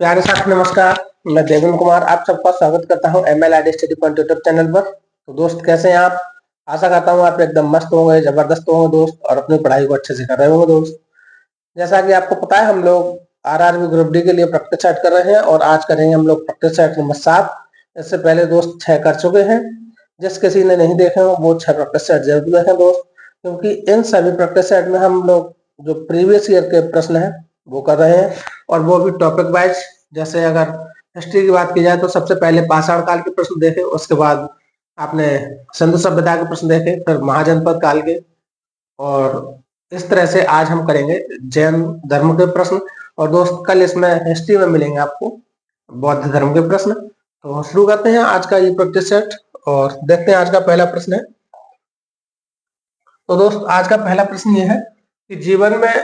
प्यारे साथी नमस्कार। मैं देवेंद्र कुमार आप सबका स्वागत करता हूं MLID study point YouTube channel पर। तो दोस्त कैसे हैं आप? आशा करता हूं आप एकदम मस्त होंगे, जबरदस्त होंगे दोस्त, और अपनी पढ़ाई को अच्छे से कर रहे होंगे दोस्त। जैसा कि आपको पता है, हम लोग RRB ग्रुप डी के लिए प्रैक्टिस सेट कर रहे हैं और आज करेंगे हम लोग प्रैक्टिस सेट नंबर 7। इससे पहले दोस्त 6 कर चुके हैं। जिस किसी ने नहीं देखे हो वो 6 प्रैक्टिस सेट जरूर देखें दोस्त, क्योंकि इन सभी प्रैक्टिस सेट में हम लोग जो प्रीवियस ईयर के प्रश्न हैं वो कर रहे हैं, और वो भी टॉपिक वाइज। जैसे अगर हिस्ट्री की बात की जाए तो सबसे पहले पाषाण काल के प्रश्न देखे, उसके बाद आपने सिंधु सभ्यता के प्रश्न देखे, फिर महाजनपद काल के, और इस तरह से आज हम करेंगे जैन धर्म के प्रश्न। और दोस्त कल इसमें हिस्ट्री में मिलेंगे आपको बौद्ध धर्म के प्रश्न। तो शुरू करते हैं आज का ये प्रैक्टिस सेट और देखते हैं आज का पहला प्रश्न है। तो दोस्त आज का पहला प्रश्न ये है कि जीवन में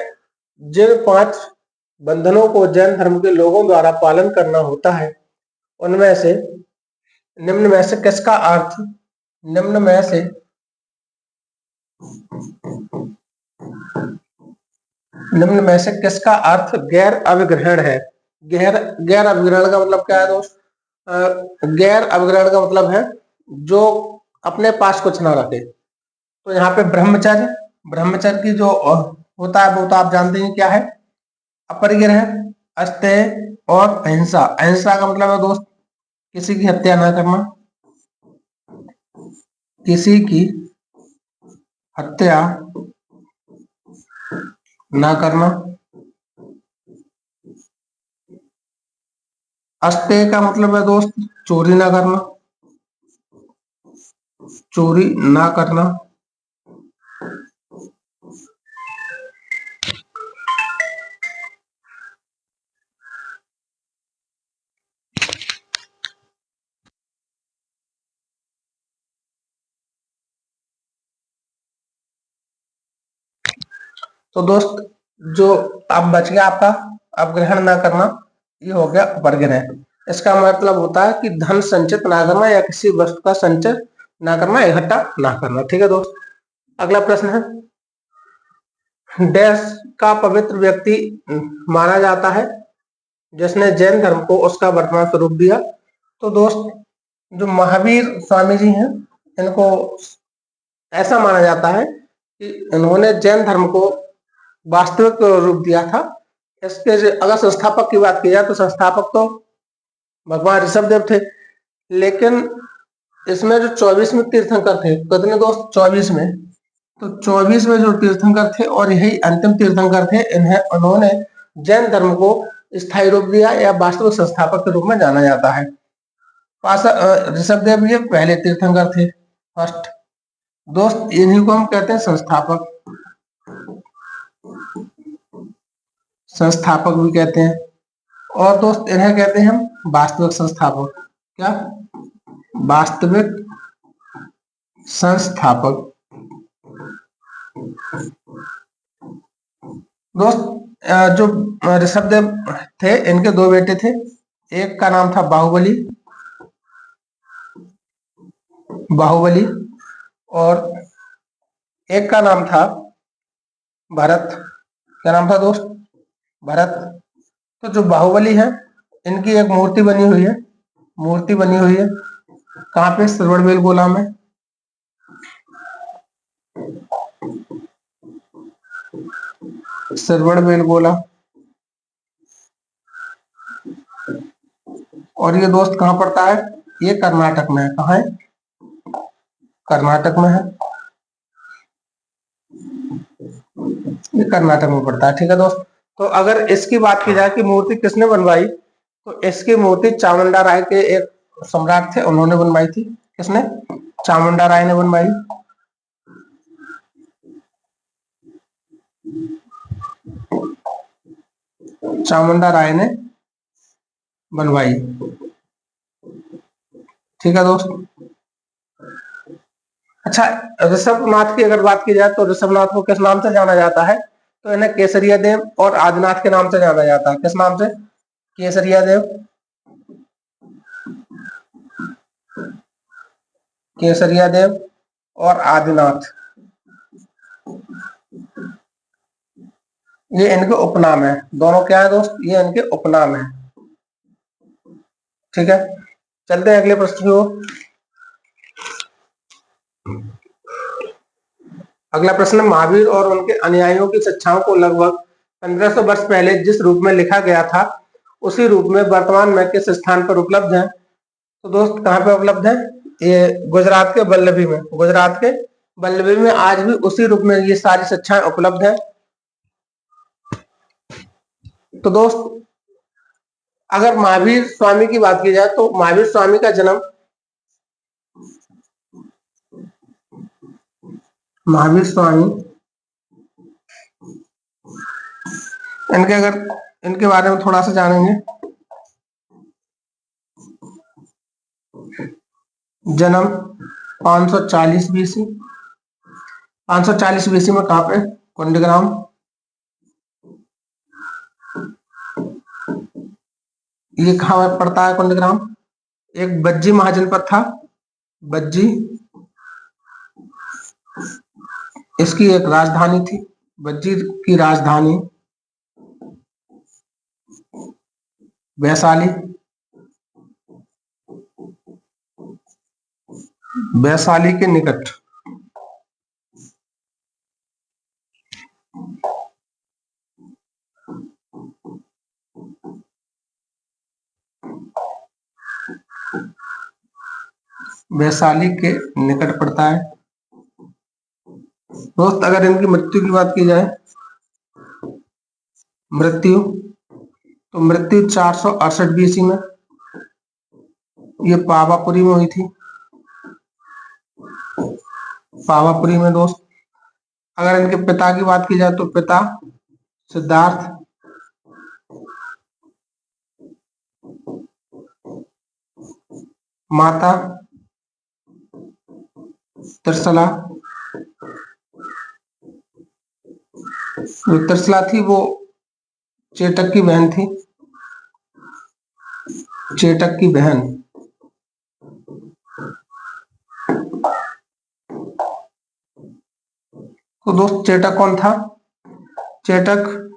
जिन 5 बंधनों को जैन धर्म के लोगों द्वारा पालन करना होता है, उनमें से निम्न में से किसका अर्थ निम्न में से निम्न में से किसका अर्थ गैर अभिग्रहण है? गैर गैर अभिग्रहण का मतलब क्या है दोस्त? गैर अभिग्रहण का मतलब है जो अपने पास कुछ ना रखे। तो यहाँ पे ब्रह्मचर्य ब्रह्मचर्य की जो होता है वो तो आप जानते हैं क्या है। अपरिग्रह, अस्तेय और अहिंसा। अहिंसा का मतलब है दोस्त किसी की हत्या ना करना, किसी की हत्या ना करना। अस्तेय का मतलब है दोस्त चोरी ना करना, चोरी ना करना। तो दोस्त जो अब बच गया आपका अपग्रहण ना करना, ये हो गया अपरग्रह। इसका मतलब होता है कि धन संचित ना करना या किसी वस्तु का संचय ना करना, इकट्ठा ना करना। ठीक है दोस्त, अगला प्रश्न है डैश का पवित्र व्यक्ति माना जाता है जिसने जैन धर्म को उसका वर्तमान स्वरूप दिया। तो दोस्त जो महावीर स्वामी जी हैं, इनको ऐसा माना जाता है कि इन्होंने जैन धर्म को वास्तविक रूप दिया था। इसके अगर संस्थापक की बात की जाए तो संस्थापक तो भगवान ऋषभ देव थे, लेकिन इसमें जो 24 में तीर्थंकर थे, कितने दोस्त? 24 में। तो 24 में जो तीर्थंकर थे और यही अंतिम तीर्थंकर थे, इन्हें उन्होंने जैन धर्म को स्थायी रूप दिया या वास्तविक संस्थापक के रूप में जाना जाता है। ऋषभ देव ये पहले तीर्थंकर थे, फर्स्ट। दोस्त इन्हीं को हम कहते हैं संस्थापक, संस्थापक भी कहते हैं। और दोस्त इन्हें कहते हैं हम वास्तविक संस्थापक। क्या? वास्तविक संस्थापक। दोस्त जो ऋषभ देव थे, इनके 2 बेटे थे। एक का नाम था बाहुबली, बाहुबली, और एक का नाम था भरत। क्या नाम था दोस्त? भरत। तो जो बाहुबली है, इनकी एक मूर्ति बनी हुई है, मूर्ति बनी हुई है कहाँ पे? श्रवणबेल गोला में। श्रवणबेल गोला। और ये दोस्त कहाँ पड़ता है? ये कर्नाटक में है। कहाँ है? कर्नाटक में है, ये कर्नाटक में पड़ता है। ठीक है दोस्त, तो अगर इसकी बात की जाए कि मूर्ति किसने बनवाई, तो इसकी मूर्ति चामुंडा राय के एक सम्राट थे, उन्होंने बनवाई थी। किसने? चामुंडा राय ने बनवाई। चामुंडा राय ने बनवाई। ठीक है दोस्त। अच्छा, ऋषभनाथ की अगर बात की जाए तो ऋषभनाथ को किस नाम से जाना जाता है? तो इन्हें केसरिया देव और आदिनाथ के नाम से जाना जाता है। किस नाम से? केसरिया देव, केसरिया देव और आदिनाथ, ये इनके उपनाम है। दोनों क्या है दोस्त? ये इनके उपनाम है। ठीक है, चलते हैं अगले प्रश्न की ओर। अगला प्रश्न, महावीर और उनके अनुयायियों की शिक्षाओं को लगभग 1500 वर्ष पहले जिस रूप में लिखा गया था उसी रूप में वर्तमान में किस स्थान पर उपलब्ध है? तो दोस्त कहाँ पे उपलब्ध है? ये गुजरात के वल्लभी में, गुजरात के वल्लभी में आज भी उसी रूप में ये सारी शिक्षाएं उपलब्ध है। तो दोस्त अगर महावीर स्वामी की बात की जाए तो महावीर स्वामी का जन्म, महावीर स्वामी, अगर इनके बारे में थोड़ा सा जानेंगे, जन्म 540 बीसी, 540 बीसी में कहां पे? कुंडग्राम। ये कहां पड़ता है कुंडग्राम? एक बज्जी महाजनपद था, बज्जी, इसकी एक राजधानी थी, बज्जी की राजधानी वैशाली, वैशाली के निकट। वैशाली के निकट पड़ता है। दोस्त अगर इनकी मृत्यु की बात की जाए, मृत्यु, तो मृत्यु 468 बीसी में ये पावापुरी में हुई थी, पावापुरी में। दोस्त अगर इनके पिता की बात की जाए तो पिता सिद्धार्थ, माता त्रिशला। जो त्रिशला थी वो चेटक की बहन थी, चेटक की बहन। तो दोस्त चेटक कौन था? चेटक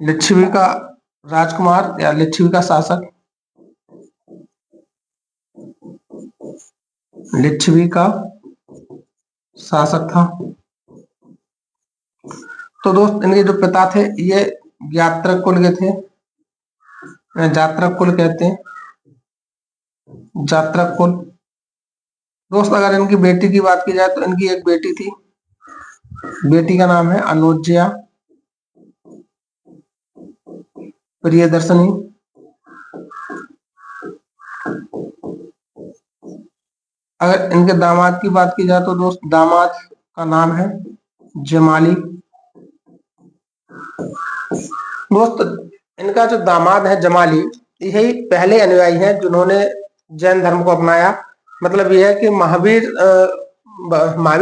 लिच्छवी का राजकुमार या लिच्छवी का शासक, लिच्छवी का शासक था। तो दोस्त इनके जो पिता थे ये यात्रक कुल के थे, जात्रक कुल कहते हैं, जात्रक कुल। दोस्त अगर इनकी बेटी की बात की जाए तो इनकी एक बेटी थी, बेटी का नाम है अनुज्या प्रियदर्शनी। अगर इनके दामाद की बात की जाए तो दोस्त दामाद का नाम है जमाली। दोस्त इनका जो दामाद है जमाली, यही पहले अनुयायी हैं जिन्होंने जैन धर्म को अपनाया। मतलब यह है कि महावीर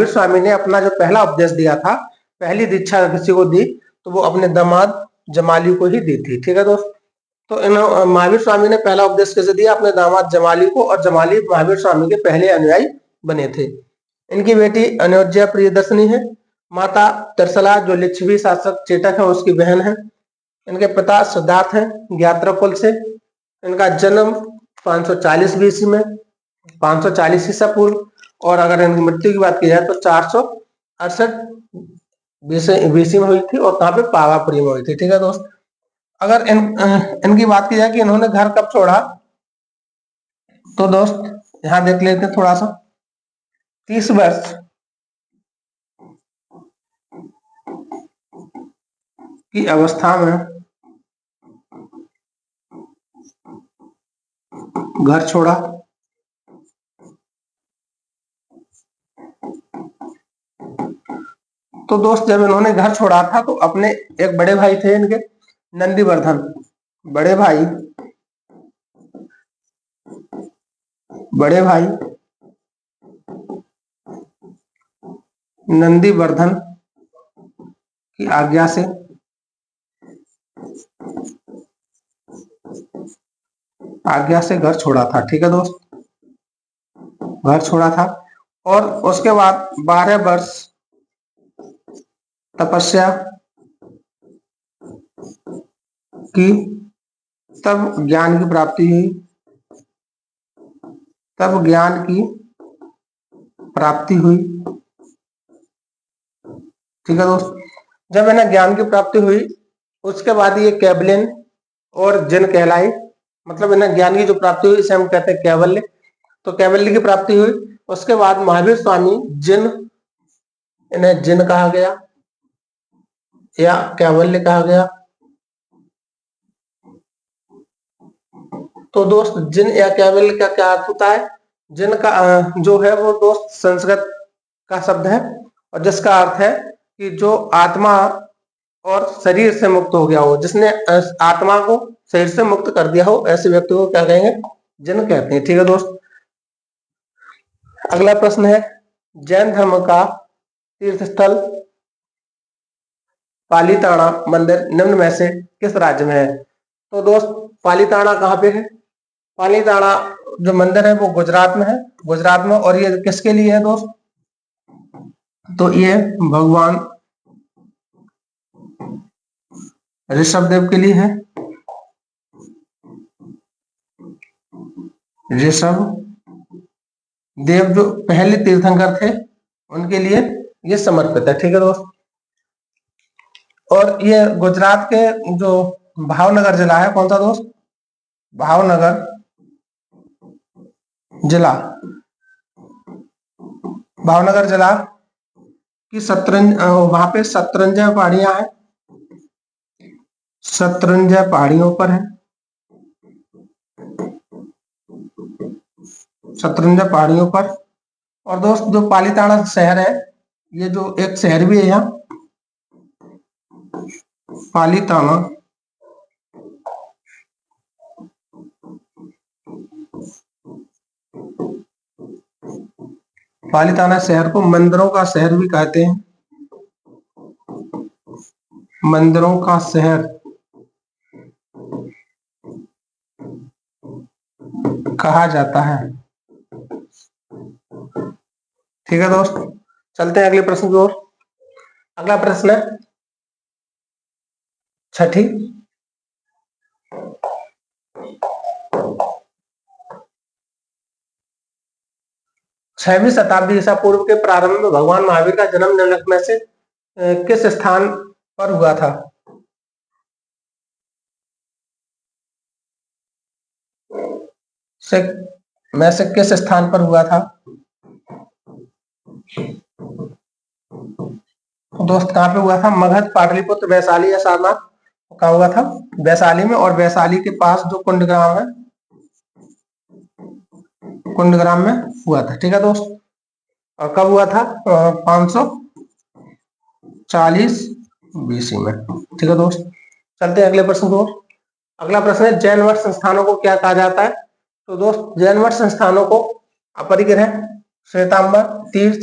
स्वामी ने अपना जो पहला उपदेश दिया था, पहली दीक्षा किसी को दी तो वो अपने दामाद जमाली को ही दी थी। ठीक है दोस्त, तो इन महावीर स्वामी ने पहला उपदेश कैसे दिया? अपने दामाद जमाली को, और जमाली महावीर स्वामी के पहले अनुयायी बने थे। इनकी बेटी अनुज्या प्रियदर्शनी है, माता त्रिशला जो लिच्छवी शासक चेटक है उसकी बहन है। इनके पिता सिद्धार्थ हैं ज्ञात्र कुल से। इनका जन्म 540 बीसी में, 540 ईसा पूर्व। और अगर इनकी मृत्यु की बात की जाए तो 468 बीसी में हुई थी, और कहाँ पे? पावापुरी में हुई थी। ठीक है दोस्त, अगर इनकी बात की जाए कि इन्होंने घर कब छोड़ा, तो दोस्त यहां देख लेते हैं थोड़ा सा। 30 वर्ष की अवस्था में घर छोड़ा। तो दोस्त जब इन्होंने घर छोड़ा था तो अपने एक बड़े भाई थे इनके, नंदीवर्धन, बड़े भाई, बड़े भाई नंदीवर्धन की आज्ञा से घर छोड़ा था। ठीक है दोस्त, घर छोड़ा था, और उसके बाद 12 वर्ष तपस्या की, तब ज्ञान की प्राप्ति हुई। तब ज्ञान की प्राप्ति हुई। ठीक है दोस्त, जब इन्हें ज्ञान की प्राप्ति हुई उसके बाद ये कैवल्य और जिन कहलाई, मतलब इन्हें ज्ञान की जो प्राप्ति हुई इसे हम कहते हैं कैवल्य। तो कैवल्य की प्राप्ति हुई, उसके बाद महावीर स्वामी जिन, इन्हें जिन कहा गया या कैवल्य कहा गया। तो दोस्त जिन या कैवल्य का क्या अर्थ होता है? जिन का जो है वो दोस्त संस्कृत का शब्द है और जिसका अर्थ है कि जो आत्मा और शरीर से मुक्त हो गया हो, जिसने आत्मा को शरीर से मुक्त कर दिया हो, ऐसे व्यक्ति को क्या कहेंगे? जिन कहते हैं। ठीक है दोस्त, अगला प्रश्न है जैन धर्म का तीर्थ स्थल पालीताना मंदिर निम्न में से किस राज्य में है? तो दोस्त पालीताना कहाँ पे है? पालीताना जो मंदिर है वो गुजरात में है, गुजरात में। और ये किसके लिए है दोस्त? तो ये भगवान ऋषभदेव के लिए है। ऋषभ देव जो पहले तीर्थंकर थे उनके लिए ये समर्पित है। ठीक है दोस्त, और ये गुजरात के जो भावनगर जिला है, कौन सा दोस्त? भावनगर जिला, भावनगर जिला की वहां पे शतरंजय पहाड़ियां हैं, शतरंजय पहाड़ियों पर है, शतरंजय पहाड़ियों पर। और दोस्त जो पालीताना शहर है, ये जो एक शहर भी है यहाँ पालीताना, पालीताना शहर को मंदिरों का शहर भी कहते हैं, मंदिरों का शहर कहा जाता है। ठीक है दोस्त, चलते हैं अगले प्रश्न की ओर। अगला प्रश्न है छठी, 6वीं शताब्दी ईसा पूर्व के प्रारंभ में भगवान महावीर का जन्म निम्नलिखित में से किस स्थान पर हुआ था? में से किस स्थान पर हुआ था? दोस्त कहाँ पे हुआ था? मगध, पाटलिपुत्र, वैशाली या सारनाथ? कहाँ हुआ था? वैशाली में। और वैशाली के पास जो कुंडग्राम है, कुंडग्राम में हुआ था। ठीक है दोस्त, और कब हुआ था? 540 BC में। ठीक है दोस्त, चलते हैं अगले प्रश्न को। अगला प्रश्न है जैन मठ संस्थानों को क्या कहा जाता है? तो दोस्त जैन मठ संस्थानों को अपरिग्रह, श्वेतांबर, तीर्थ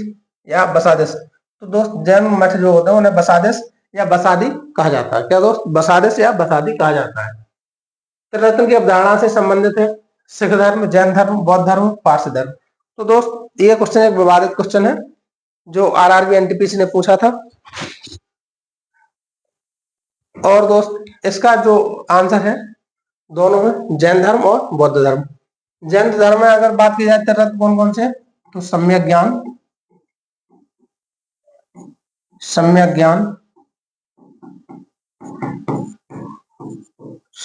या बसादेश? तो दोस्त जैन मठ जो होते हैं उन्हें बसादेश या बसादी कहा जाता है। क्या दोस्त? बसादेश या बसादी कहा जाता है। त्रिरत्न की अवधारणा से संबंधित है सिख धर्म, जैन धर्म, बौद्ध धर्म, पारसी धर्म? तो दोस्त ये क्वेश्चन एक विवादित क्वेश्चन है जो आरआरबी एनटीपीसी ने पूछा था। और दोस्त इसका जो आंसर है दोनों में, जैन धर्म और बौद्ध धर्म। जैन धर्म में अगर बात की जाए त्रिरत्न कौन कौन से? तो सम्यक ज्ञान, सम्यक ज्ञान,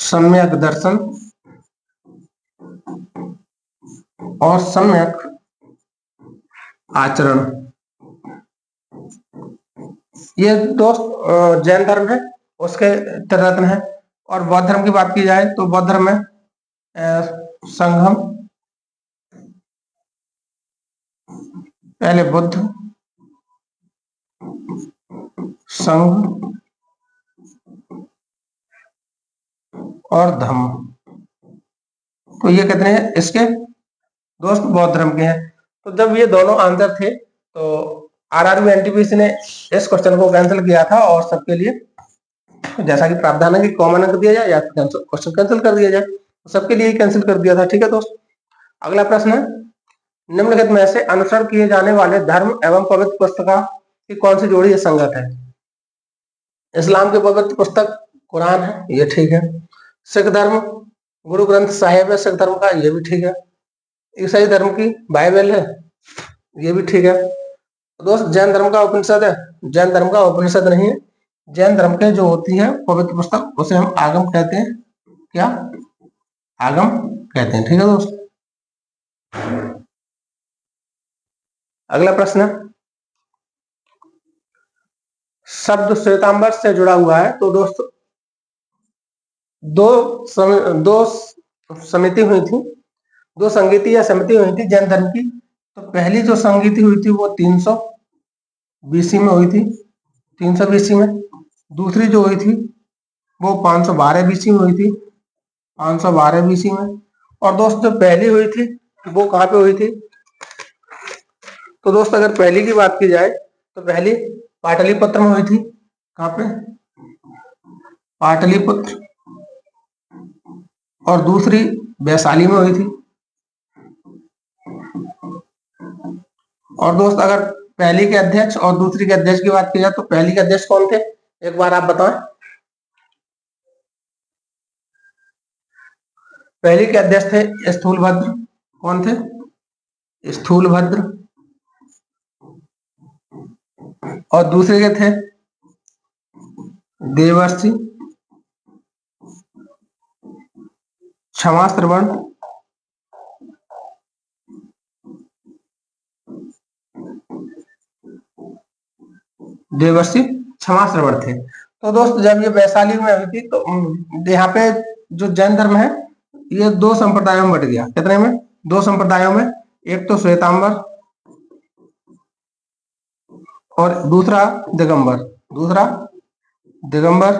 सम्यक दर्शन और सम्यक आचरण। ये दोस्त जैन धर्म है उसके त्रिरत्न है। और बौद्ध धर्म की बात की जाए तो बौद्ध धर्म में संगम, पहले बुद्ध, संघ और धम्म। तो ये कितने हैं इसके? दोस्त बौद्ध धर्म के हैं। तो जब ये दोनों आंसर थे तो आरआरबी एनटीपीसी ने इस क्वेश्चन को कैंसिल किया था और सबके लिए जैसा कि प्रावधान है कि कॉमन अंक दिया जाए या क्वेश्चन कैंसिल कर दिया जाए, तो सबके लिए कैंसिल कर दिया था। ठीक है दोस्त, अगला प्रश्न है निम्नलिखित में से अनुसरण किए जाने वाले धर्म एवं पवित्र पुस्तक की कौन सी जोड़ी संगत है? इस्लाम की पवित्र पुस्तक कुरान है, ये ठीक है। सिख धर्म गुरु ग्रंथ साहिब है सिख धर्म का, ये भी ठीक है। ईसाई धर्म की बाइबल है, ये भी ठीक है। तो दोस्त जैन धर्म का उपनिषद है, जैन धर्म का उपनिषद नहीं है, जैन धर्म के जो होती है पवित्र पुस्तक उसे हम आगम कहते हैं। क्या? आगम कहते हैं। ठीक है दोस्त। अगला प्रश्न, शब्द श्वेतांबर से जुड़ा हुआ है। तो दोस्त दो समिति हुई थी, दो संगीति या समिति हुई थी जैन धर्म की। तो पहली जो संगीति हुई थी वो 300 बीसी में हुई थी, 300 बीसी में। दूसरी जो हुई थी वो 512 बीसी में हुई थी, 512 बीसी में। और दोस्त जो पहली हुई थी वो कहाँ पे हुई थी? तो दोस्त अगर पहली की बात की जाए तो पहली पाटलिपुत्र में हुई थी। कहाँ पे? पाटलिपुत्र। और दूसरी वैशाली में हुई थी। और दोस्त अगर पहली के अध्यक्ष और दूसरी के अध्यक्ष की बात की जाए तो पहली के अध्यक्ष कौन थे, एक बार आप बताएं। पहली के अध्यक्ष थे स्थूलभद्र। कौन थे? स्थूलभद्र। और दूसरे के थे देवर्षि क्षमाश्रवण। देवर्षि क्षमाश्रवण थे। तो दोस्त जब ये वैशाली में हुई थी तो यहाँ पे जो जैन धर्म है ये दो संप्रदायों में बट गया। कितने में? दो संप्रदायों में। एक तो श्वेतांबर और दूसरा दिगंबर। दूसरा दिगंबर।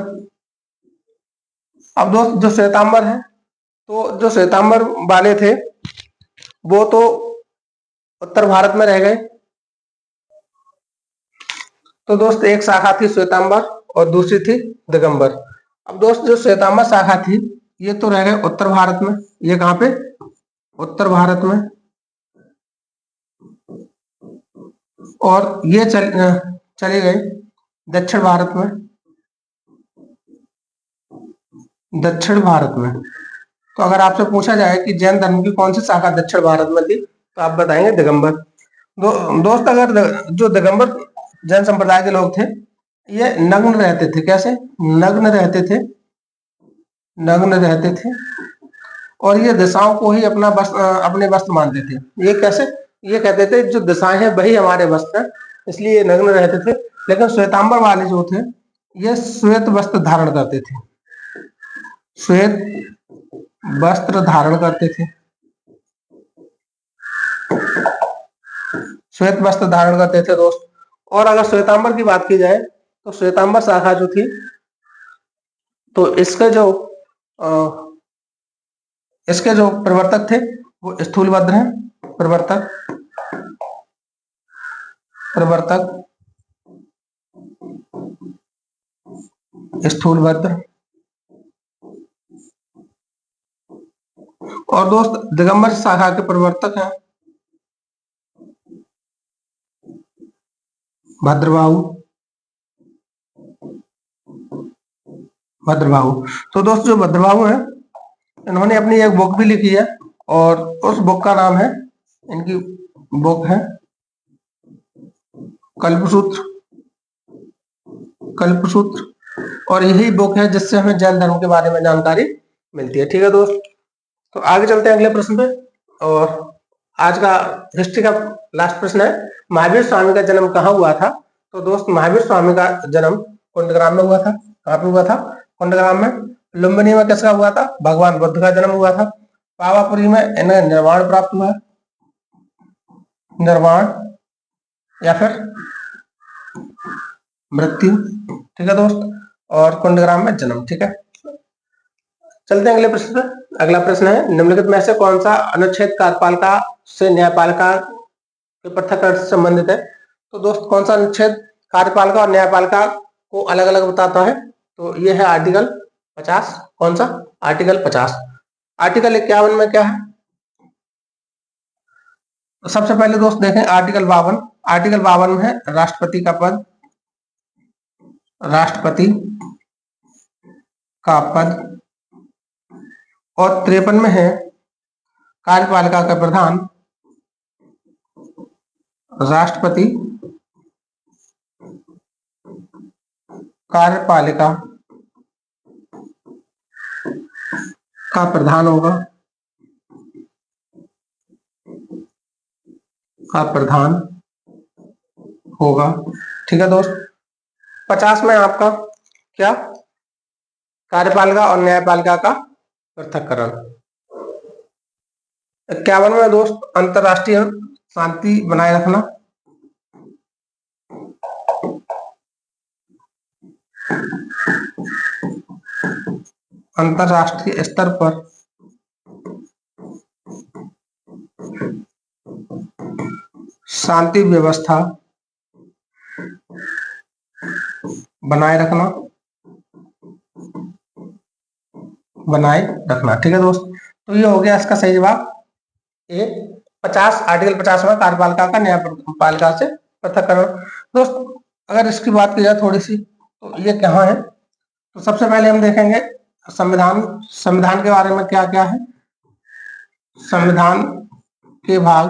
अब दोस्त जो श्वेतांबर है, तो जो श्वेतांबर वाले थे वो तो उत्तर भारत में रह गए। तो दोस्त एक शाखा थी श्वेतांबर और दूसरी थी दिगंबर। अब दोस्त जो श्वेतांबर शाखा थी ये तो रह गए उत्तर भारत में। ये कहाँ पे? उत्तर भारत में। और ये चले गए दक्षिण भारत में। दक्षिण भारत में। तो अगर आपसे पूछा जाए कि जैन धर्म की कौन सी शाखा दक्षिण भारत में थी तो आप बताएंगे दिगंबर। दोस्त अगर जो दिगंबर जैन संप्रदाय के लोग थे ये नग्न रहते थे। कैसे? नग्न रहते थे। नग्न रहते थे और ये दिशाओं को ही अपना अपने वस्त्र मानते थे। ये कैसे? ये कहते थे जो दिशाएं हैं वही हमारे वस्त्र हैं, इसलिए ये नग्न रहते थे। लेकिन श्वेतांबर वाले जो थे ये श्वेत वस्त्र धारण करते थे। श्वेत वस्त्र धारण करते थे। श्वेत वस्त्र धारण करते थे दोस्त। और अगर श्वेतांबर की बात की जाए तो श्वेतांबर शाखा जो थी तो इसके जो प्रवर्तक थे वो स्थूलभद्र हैं। प्रवर्तक स्थूलभद्र। और दोस्त दिगंबर शाखा के प्रवर्तक हैं भद्रबाहु। तो दोस्त जो भद्रबाहु हैं इन्होंने अपनी एक बुक भी लिखी है और उस बुक का नाम है, इनकी बुक है कल्पसूत्र। और यही बुक है जिससे हमें जैन धर्म के बारे में जानकारी मिलती है। ठीक है दोस्त। तो आगे चलते हैं अगले प्रश्न पे। और आज का हिस्ट्री का लास्ट प्रश्न है, महावीर स्वामी का जन्म कहाँ हुआ था? तो दोस्त महावीर स्वामी का जन्म कुंडग्राम में हुआ था। कहाँ पे हुआ था? कुंडग्राम में। लुम्बिनी में किसका हुआ था? भगवान बुद्ध का जन्म हुआ था। पावापुरी में इन्हें निर्वाण प्राप्त हुआ। निर्वाण या फिर मृत्यु। ठीक है दोस्त। और कुंडग्राम में जन्म। ठीक है। चलते हैं अगले प्रश्न पे। अगला प्रश्न है, निम्नलिखित में से कौन सा अनुच्छेद कार्यपालिका से न्यायपालिका के पृथक्करण से संबंधित है? तो दोस्त कौन सा अनुच्छेद कार्यपालिका और न्यायपालिका को अलग अलग बताता है? तो ये है आर्टिकल 50। कौन सा? आर्टिकल 50। आर्टिकल 51 में क्या है? तो सबसे पहले दोस्त देखें आर्टिकल 52। आर्टिकल 52 में है राष्ट्रपति का पद। राष्ट्रपति का पद। और 53 में है कार्यपालिका का प्रधान राष्ट्रपति कार्यपालिका का प्रधान होगा, ठीक है दोस्त। 50 में आपका क्या, कार्यपालिका और न्यायपालिका का पृथक्करण। 51 में दोस्त अंतरराष्ट्रीय शांति बनाए रखना। अंतरराष्ट्रीय स्तर पर शांति व्यवस्था बनाए रखना, ठीक है दोस्त। तो ये हो गया इसका सही जवाब ए 50, आर्टिकल 50 में कार्यपालिका का न्यायपालिका से पृथक्करण। दोस्त अगर इसकी बात की जाए थोड़ी सी, तो ये कहाँ है, तो सबसे पहले हम देखेंगे संविधान के बारे में क्या क्या है। संविधान के भाग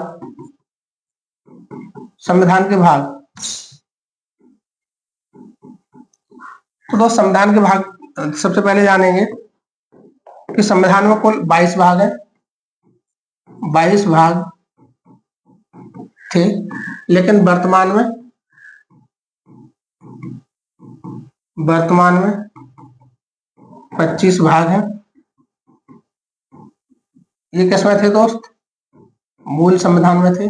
तो दोस्त संविधान के भाग सबसे पहले जानेंगे कि संविधान में कुल 22 भाग है। 22 भाग थे, लेकिन वर्तमान में 25 भाग हैं। ये किसमें थे दोस्त, मूल संविधान में थे।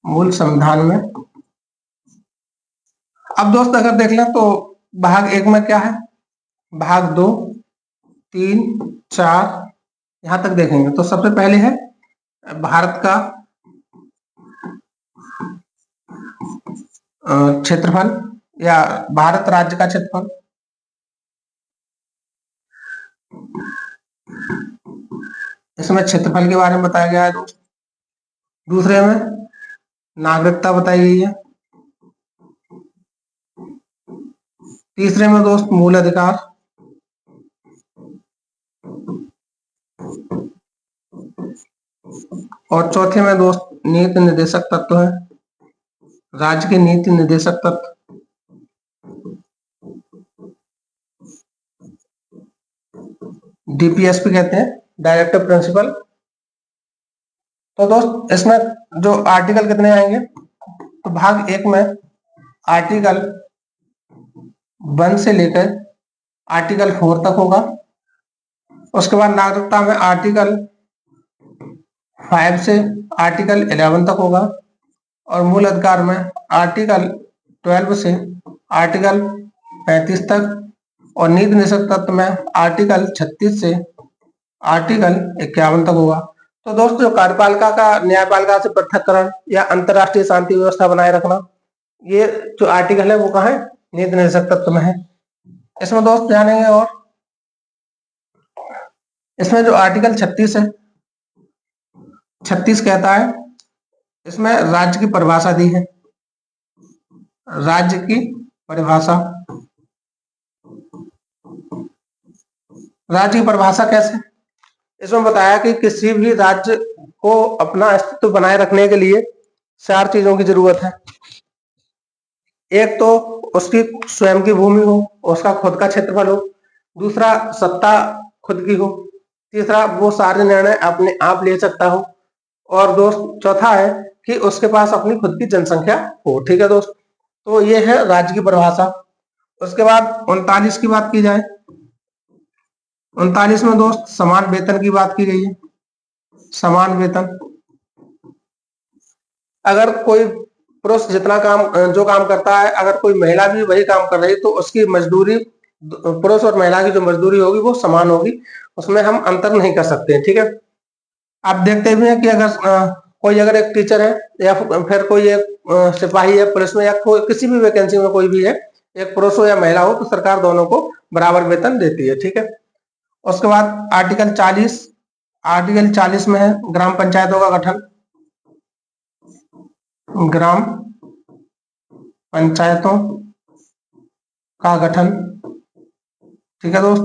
मूल संविधान में। अब दोस्त अगर देख लें तो भाग 1 में क्या है, भाग 2, 3, 4 यहां तक देखेंगे तो सबसे पहले है भारत का क्षेत्रफल या भारत राज्य का क्षेत्रफल। इसमें क्षेत्रफल के बारे में बताया गया है दोस्त। दूसरे में नागरिकता बताई गई है। तीसरे में दोस्त मूल अधिकार। और चौथे में दोस्त नीति निर्देशक तत्व है, राज्य के नीति निर्देशक तत्व। डीपीएसपी कहते हैं, डायरेक्टिव प्रिंसिपल। तो दोस्त इसमें जो आर्टिकल कितने आएंगे, तो भाग 1 में आर्टिकल 1 से लेकर आर्टिकल 4 तक होगा। उसके बाद नागरिकता में आर्टिकल 5 से आर्टिकल 11 तक होगा। और मूल अधिकार में आर्टिकल 12 से आर्टिकल 35 तक। और नीति निर्देशक तत्व में आर्टिकल 36 से आर्टिकल 51 तक होगा। तो दोस्त जो कार्यपालिका का न्यायपालिका से पृथक्करण या अंतरराष्ट्रीय शांति व्यवस्था बनाए रखना, ये जो आर्टिकल है वो कहाँ है, नीति निर्देशक तत्व में है। इसमें दोस्त जानेंगे, और इसमें जो आर्टिकल 36 है, 36 कहता है, इसमें राज्य की परिभाषा दी है। राज्य की परिभाषा। राज्य की परिभाषा कैसे, इसमें बताया कि किसी भी राज्य को अपना अस्तित्व बनाए रखने के लिए 4 चीजों की जरूरत है। एक तो उसकी स्वयं की भूमि हो, उसका खुद का क्षेत्रफल हो। दूसरा सत्ता खुद की हो। तीसरा वो सारे निर्णय अपने आप ले सकता हो। और दोस्त चौथा है कि उसके पास अपनी खुद की जनसंख्या हो। ठीक है दोस्त, तो ये है राज्य की परिभाषा। उसके बाद 39 की बात की जाए, 39 में दोस्त समान वेतन की बात की गई है। समान वेतन। अगर कोई पुरुष जितना जो काम करता है, अगर कोई महिला भी वही काम कर रही है, तो उसकी मजदूरी, पुरुष और महिला की जो मजदूरी होगी वो समान होगी, उसमें हम अंतर नहीं कर सकते। ठीक है, आप देखते भी हैं कि अगर एक टीचर है या फिर कोई एक सिपाही है पुलिस में, या कोई किसी भी वैकेंसी में कोई भी है, एक पुरुष हो या महिला हो, तो सरकार दोनों को बराबर वेतन देती है। ठीक है, उसके बाद आर्टिकल 40 में है ग्राम पंचायतों का गठन। ग्राम पंचायतों का गठन। ठीक है दोस्त,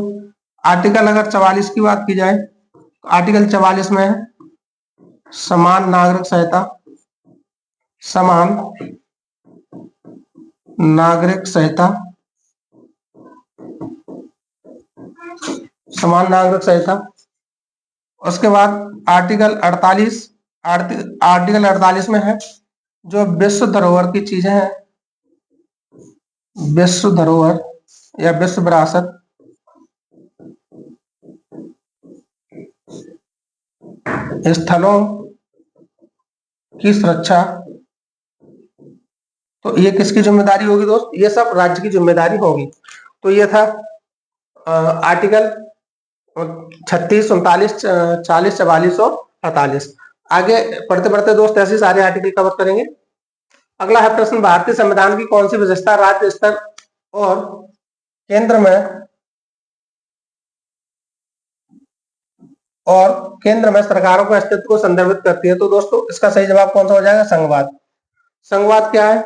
आर्टिकल अगर 44 की बात की जाए तो आर्टिकल 44 में है समान नागरिक संहिता, समान नागरिक संहिता, समान नागरिक संहिता। उसके बाद आर्टिकल 48, आर्टिकल 48 में है जो विश्व धरोहर की चीजें हैं, विश्व धरोहर या विश्व विरासत, स्थलों की सुरक्षा। तो ये किसकी जिम्मेदारी होगी दोस्त? ये सब राज्य की जिम्मेदारी होगी। तो ये था आर्टिकल 36, 39, 40, 44 और 48। आगे पढ़ते पढ़ते दोस्त ऐसे सारे आर्टिकल कवर करेंगे। अगला है प्रश्न, भारतीय संविधान की कौन सी विशेषता राज्य स्तर और केंद्र में सरकारों के अस्तित्व को संदर्भित करती है? तो दोस्तों इसका सही जवाब कौन सा हो जाएगा? संघवाद। संघवाद क्या है?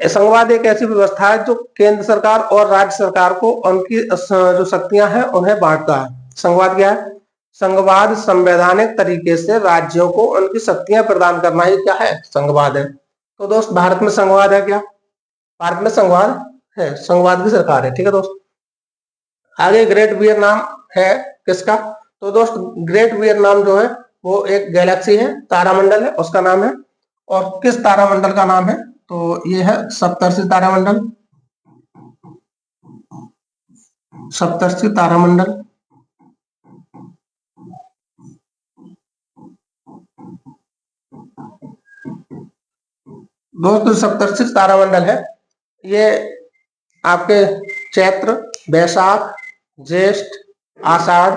संघवाद एक ऐसी व्यवस्था है जो केंद्र सरकार और राज्य सरकार को उनकी जो शक्तियां हैं उन्हें बांटता है। संघवाद क्या है? संघवाद संवैधानिक तरीके से राज्यों को उनकी शक्तियां प्रदान करना ही क्या है? संघवाद है। तो दोस्त भारत में संघवाद है क्या? भारत में संघवाद है, संघवाद की सरकार है। ठीक है दोस्त। आगे ग्रेट वियतनाम है किसका? तो दोस्त ग्रेट वियतनाम जो है वो एक गैलेक्सी है, तारामंडल है, उसका नाम है। और किस तारामंडल का नाम है? तो ये है सप्तर्षि तारामंडल, सप्तर्षि तारामंडल। दोस्तों सप्तर्षि तारामंडल है ये आपके चैत्र, वैशाख, ज्येष्ठ, आषाढ़,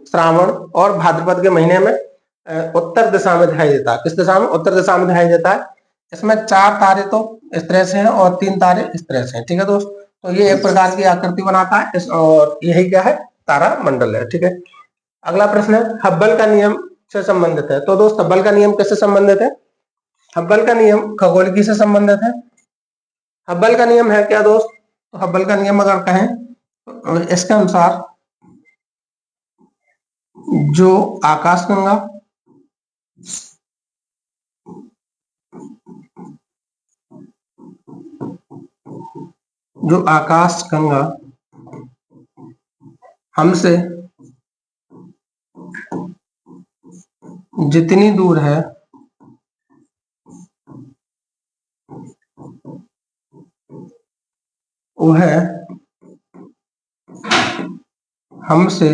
श्रावण और भाद्रपद के महीने में उत्तर दिशा में दिखाई देता है। किस दिशा में? उत्तर दिशा में दिखाई देता है। इसमें 4 तारे तो इस तरह से हैं और 3 तारे इस तरह से हैं। ठीक है दोस्त। तो ये एक प्रकार की आकृति बनाता है और यही क्या है? तारा मंडल है। ठीक है। अगला प्रश्न है हब्बल का नियम से संबंधित है। तो दोस्त हब्बल का नियम किससे संबंधित है? हब्बल का नियम खगोलिकी से संबंधित है। हब्बल का नियम है क्या दोस्त? तो हब्बल का नियम अगर कहें तो इसके अनुसार जो आकाशगंगा हमसे जितनी दूर है वह हमसे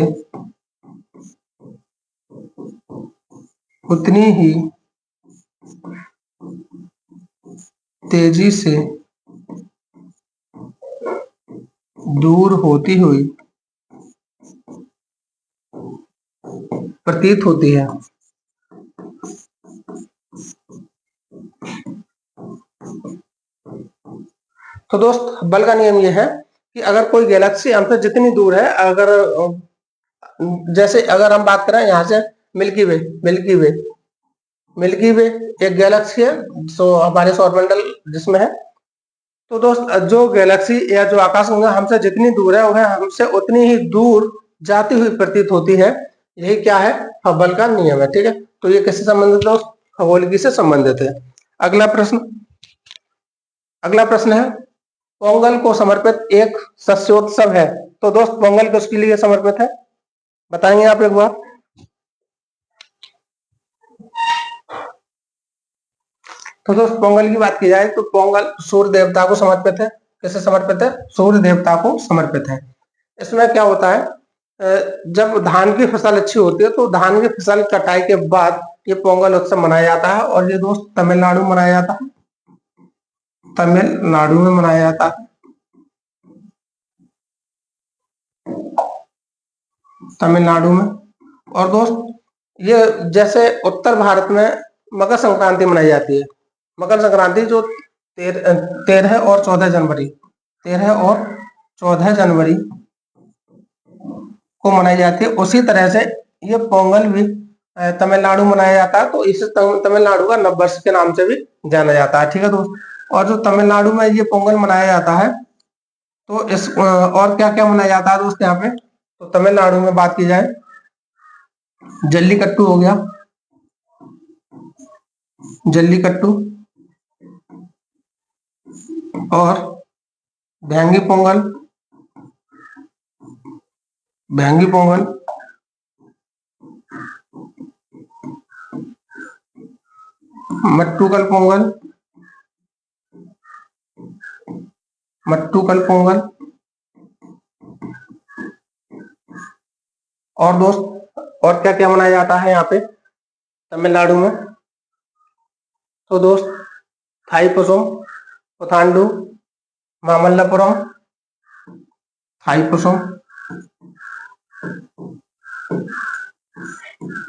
उतनी ही तेजी से दूर होती हुई प्रतीत होती है। तो दोस्त हब्बल का नियम यह है कि अगर कोई गैलेक्सी हमसे जितनी दूर है, अगर जैसे अगर हम बात करें यहाँ से मिल्की वे एक गैलेक्सी है तो हमारे सौरमंडल जिसमें है। तो दोस्त जो गैलेक्सी या जो आकाशगंगा हमसे जितनी दूर है वह हमसे उतनी ही दूर जाती हुई प्रतीत होती है। यही क्या है? हब्बल का नियम है। ठीक है। तो ये किससे संबंधित दोस्त? खगोलिकी से संबंधित है। अगला प्रश्न है पोंगल को समर्पित एक शस्योत्सव है। तो दोस्त पोंगल किसके लिए समर्पित है? बताएंगे आप एक बार। तो दोस्त पोंगल की बात की जाए तो पोंगल सूर्य देवता को समर्पित है। किसे समर्पित है? सूर्य देवता को समर्पित है। इसमें क्या होता है, जब धान की फसल अच्छी होती है तो धान की फसल कटाई के बाद ये पोंगल उत्सव मनाया जाता है और ये दोस्त तमिलनाडु में मनाया जाता है, तमिलनाडु में मनाया जाता है, तमिलनाडु में। और दोस्त ये जैसे उत्तर भारत में मकर संक्रांति मनाई जाती है, मकर संक्रांति जो 13 और 14 जनवरी 13 और 14 जनवरी को मनाई जाती है, उसी तरह से ये पोंगल भी तमिलनाडु मनाया जाता है। तो इसे तमिलनाडु का नववर्ष के नाम से भी जाना जाता है। ठीक है दोस्त। और जो तमिलनाडु में ये पोंगल मनाया जाता है तो इस और क्या क्या मनाया जाता है दोस्त यहाँ पे? तो तमिलनाडु में बात की जाए, जल्लीकट्टू हो गया, जल्लीकट्टू, और भैंगी पोंगल, भैंगी पोंगल, मट्टूकल पोंगल, मट्टूकल पोंगल। और दोस्त और क्या क्या मनाया जाता है यहाँ पे तमिलनाडु में? तो दोस्त थाईपुसम, पुथांडु, मामल्लपुरम, थाईपुसम,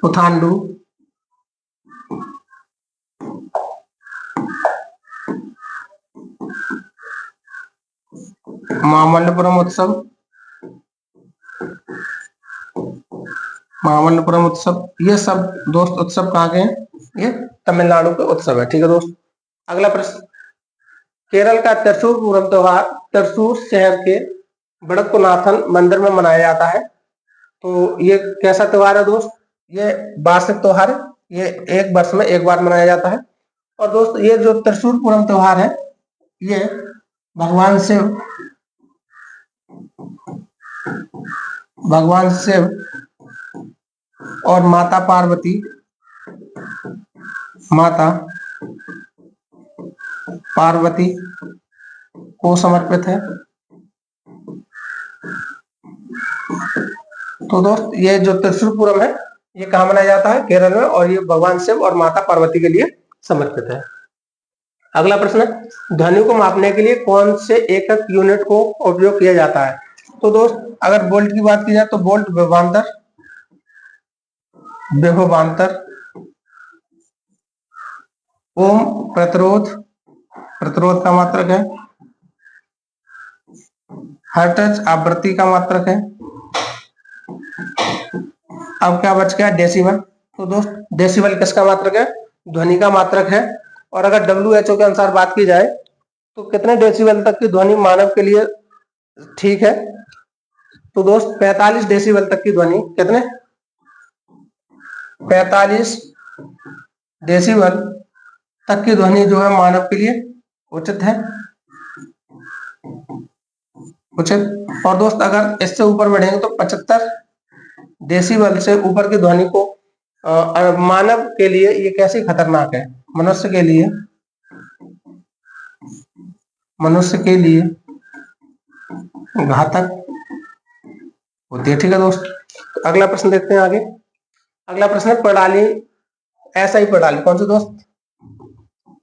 पुथांडु, मामल्लपुरम उत्सव, मामल्लपुरम उत्सव। ये सब दोस्त उत्सव कहाँ के हैं? ये तमिलनाडु के उत्सव है। ठीक है दोस्त, अगला प्रश्न, केरल का त्रिशूरपुरम त्योहार त्रिशूर शहर के वडक्कुनाथन मंदिर में मनाया जाता है। तो ये कैसा त्योहार है दोस्त? ये वार्षिक त्योहार है, ये एक वर्ष में एक बार मनाया जाता है। और दोस्त ये जो त्रिशूरपुरम त्योहार है, ये भगवान शिव और माता पार्वती को समर्पित है। तो दोस्त ये जो त्रिशूरपुरम है, ये कहाँ मनाया जाता है? केरल में, और ये भगवान शिव और माता पार्वती के लिए समर्पित है। अगला प्रश्न, ध्वनि को मापने के लिए कौन से एकक यूनिट को उपयोग किया जाता है? तो दोस्त अगर वोल्ट की बात की जाए तो वोल्ट विभवांतर, ओम प्रतिरोध, प्रतिरोध का मात्रक है, हर्ट्ज आवृत्ति का मात्रक है। अब क्या बच गया? डेसिबल। तो दोस्त डेसिबल किसका मात्रक है? ध्वनि का मात्रक है। और अगर WHO के अनुसार बात की जाए तो कितने डेसिबल तक की ध्वनि मानव के लिए ठीक है? तो दोस्त 45 डेसिबल तक की ध्वनि, कितने? 45 डेसिबल तक की ध्वनि जो है मानव के लिए उचित है, उचित। और दोस्त अगर इससे ऊपर बढ़ेंगे तो 75 डेसिबल से ऊपर की ध्वनि को मानव के लिए ये कैसी खतरनाक है? मनुष्य के लिए घातक होती है। ठीक है दोस्त, अगला प्रश्न देखते हैं आगे। अगला प्रश्न है प्रणाली, एसआई प्रणाली। कौन सी दोस्त?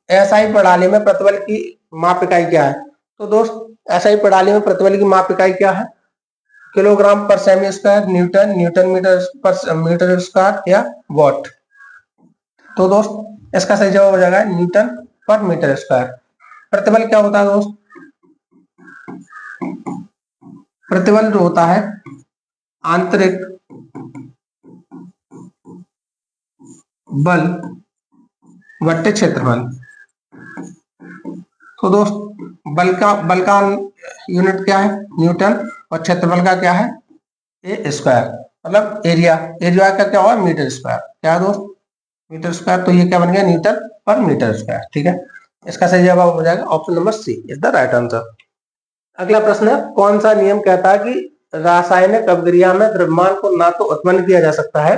एसआई प्रणाली में प्रतिबल की माप इकाई क्या है? तो दोस्त एसआई प्रणाली में प्रतिबल की माप इकाई क्या है? किलोग्राम पर semi square, newton, newton metre पर मीटर स्क्वायर, या वॉट? तो दोस्त इसका सही जवाब हो जाएगा न्यूटन पर मीटर स्क्वायर। प्रतिबल क्या होता है दोस्त? प्रतिबल जो होता है आंतरिक बल बट्टे क्षेत्रफल। तो दोस्त बल का यूनिट क्या है? न्यूटन, और क्षेत्रफल का क्या है? ए स्क्वायर, मतलब एरिया का क्या हुआ? Metre square. क्या है दोस्त? Metre square. तो ये क्या बन गया? न्यूटन पर मीटर स्क्वायर। ठीक है, इसका सही जवाब हो जाएगा option number C is the right answer. अगला प्रश्न है, कौन सा नियम कहता है कि रासायनिक अभिक्रिया में द्रव्यमान को ना तो उत्पन्न किया जा सकता है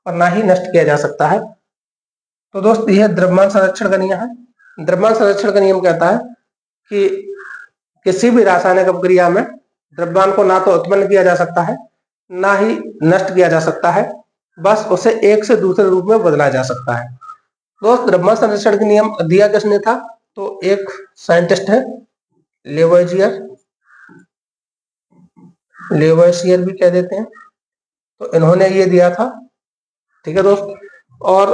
और ना ही नष्ट किया जा सकता है? तो दोस्त यह द्रव्यमान संरक्षण का नियम है। द्रव्यमान संरक्षण का नियम कहता है कि किसी भी रासायनिक अभिक्रिया में द्रव्यमान को ना तो उत्पन्न किया जा सकता है, ना ही नष्ट किया जा सकता है, बस उसे एक से दूसरे रूप में बदला जा सकता है। दोस्त द्रव्यमान संरक्षण का नियम दिया किसने था? तो एक साइंटिस्ट है, लेवोइसियर भी कह देते हैं, तो इन्होंने ये दिया था। ठीक है दोस्त, और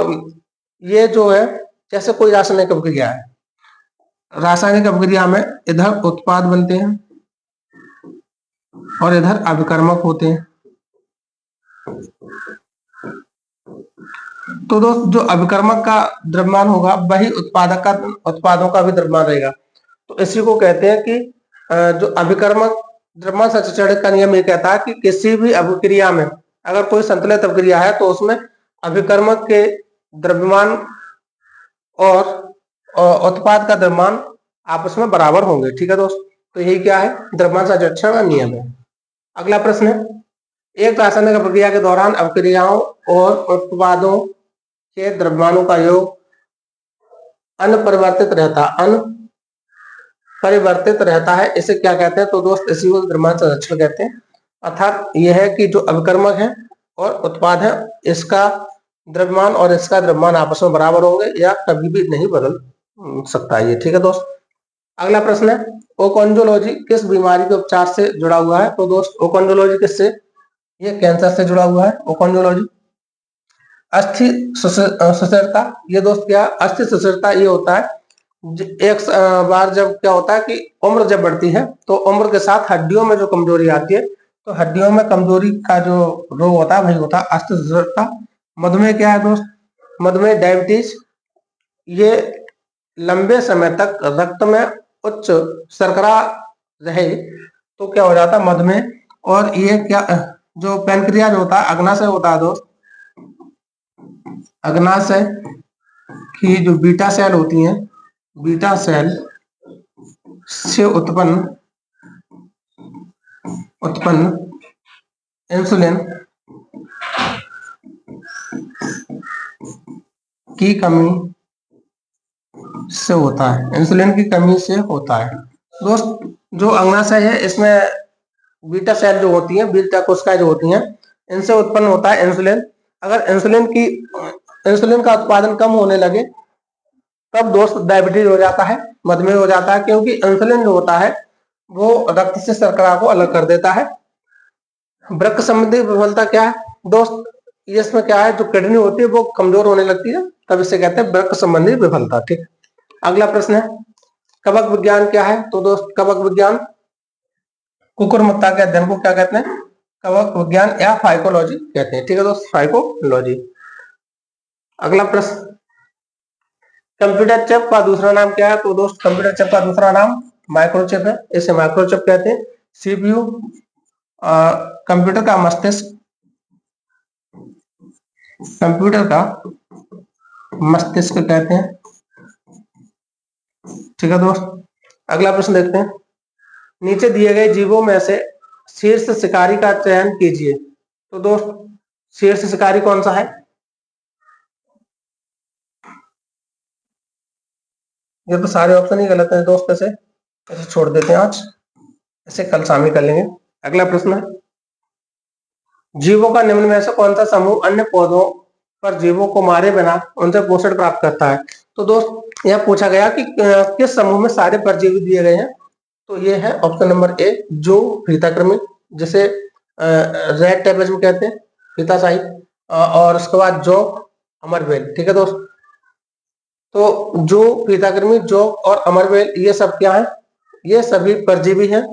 ये जो है जैसे कोई रासायनिक अभिक्रिया है, रासायनिक अभिक्रिया में इधर उत्पाद बनते हैं और इधर अभिकर्मक होते हैं। तो दोस्त जो अभिकर्मक का द्रव्यमान होगा वही उत्पादों का भी द्रव्यमान रहेगा। तो इसी को कहते हैं कि जो अभिकर्मक द्रव्यमान संचरण का नियम ये कहता है कि किसी भी अभिक्रिया में अगर कोई संतुलित अभिक्रिया है तो उसमें अभिकर्मक के द्रव्यमान और उत्पाद का द्रव्यमान आपस में बराबर होंगे। ठीक है दोस्त, तो यही क्या है, द्रव्यमान संचरण का नियम है। अगला प्रश्न है, एक रासायनिक प्रक्रिया के दौरान अभिक्रियाओं और उत्पादों के द्रव्यमानों का योग अनपरिवर्तित रहता है, इसे क्या कहते हैं? तो दोस्त इसी को द्रव्यमान संरक्षण कहते हैं। अर्थात यह है कि जो अभिकर्मक है और उत्पाद है, इसका द्रव्यमान और इसका द्रव्यमान आपस में बराबर होंगे या कभी भी नहीं बदल सकता है ये। ठीक है दोस्त, अगला प्रश्न है, ओकोंजोलॉजी किस बीमारी के उपचार से जुड़ा हुआ है? तो दोस्त ओकोंजोलॉजी किससे? ये कैंसर से जुड़ा हुआ है ओकोंजोलॉजी। अस्थि सुसरता, ये दोस्त क्या, अस्थि सुसरता ये होता है एक बार जब क्या होता है कि उम्र जब बढ़ती है तो उम्र के साथ हड्डियों में जो कमजोरी आती है, तो हड्डियों में कमजोरी का जो रोग होता है वही होता है अस्थि सुसरता। मधुमेह क्या है दोस्त? मधुमेह डायबिटीज, ये लंबे समय तक रक्त में उच्च शर्करा रहे तो क्या हो जाता है मधुमेह। और ये क्या, जो पैनक्रियाज होता है, अग्नाशय होता है दोस्त, अग्नाशय की जो बीटा सेल होती हैं, बीटा सेल से उत्पन्न इंसुलिन की कमी से होता है, इंसुलिन की कमी से होता है। दोस्त जो अग्नाशय है इसमें बीटा सेल जो होती हैं, बीटा कोशिकाएं जो होती हैं, इनसे उत्पन्न होता है इंसुलिन। अगर इंसुलिन का उत्पादन कम होने लगे तब दोस्त डायबिटीज हो जाता है, मधुमेह हो जाता है, क्योंकि इंसुलिन जो होता है वो रक्त से शर्करा को अलग कर देता है। वृक्क संबंधी विफलता क्या है दोस्त? इसमें क्या है, जो किडनी होती है वो कमजोर होने लगती है, तब इसे कहते हैं वृक्क संबंधी विफलता। ठीक, अगला प्रश्न है, कवक विज्ञान क्या है? तो दोस्त कवक विज्ञान कुकुरमुत्ता के अध्ययन को क्या कहते हैं? कवक विज्ञान या फाइकोलॉजी कहते हैं। ठीक है दोस्त, फाइकोलॉजी। अगला प्रश्न, कंप्यूटर चिप का दूसरा नाम क्या है? तो दोस्त कंप्यूटर चिप का दूसरा नाम माइक्रोचिप है, इसे माइक्रोचिप कहते हैं। सीपीयू कंप्यूटर का मस्तिष्क, कंप्यूटर का मस्तिष्क कहते हैं। ठीक है दोस्त, अगला प्रश्न देखते हैं, नीचे दिए गए जीवों में से शीर्ष शिकारी का चयन कीजिए। तो दोस्त शीर्ष शिकारी कौन सा है? ये तो सारे ऑप्शन ही गलत है दोस्त, ऐसे छोड़ देते हैं आज, इसे कल शामिल कर लेंगे। अगला प्रश्न है, जीवों का निम्न में से कौन सा समूह अन्य पौधों पर जीवों को मारे बिना उनसे पोषण प्राप्त करता है? तो दोस्त यह पूछा गया कि किस समूह में सारे परजीवी दिए गए हैं, तो ये है ऑप्शन नंबर ए, जो फीताकृमि, जिसे रेड टेपिज्म कहते हैं, फीताशाही, और उसके बाद जोंक, अमरबेल। ठीक है दोस्त, तो जो फीताकृमि, जोंक और अमरबेल ये सब क्या है? ये सभी परजीवी हैं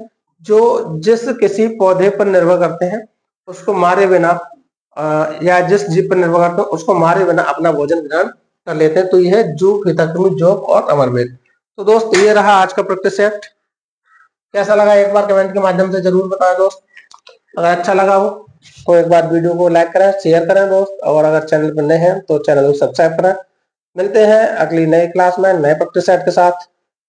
जो जिस किसी पौधे पर निर्भर करते हैं उसको मारे बिना या जिस जीव पर निर्भर करते हैं उसको मारे बिना अपना भोजन ग्रहण कर लेते हैं, तो यह है जू, फीताकृमि, जोंक और अमरबेल। तो दोस्त ये रहा आज का प्रैक्टिस सेट। कैसा लगा एक बार कमेंट के माध्यम से जरूर बताएं दोस्त। अगर अच्छा लगा हो तो एक बार वीडियो को लाइक करें, शेयर करें दोस्त, और अगर चैनल पर नए हैं तो चैनल को सब्सक्राइब करें। मिलते हैं अगली नई क्लास में नए प्रैक्टिस सेट के साथ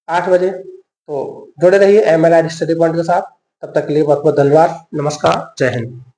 8 बजे, तो जुड़े रहिए MLI स्टडी पॉइंट के साथ। तब तक के लिए बहुत बहुत धन्यवाद, नमस्कार, जय हिंद।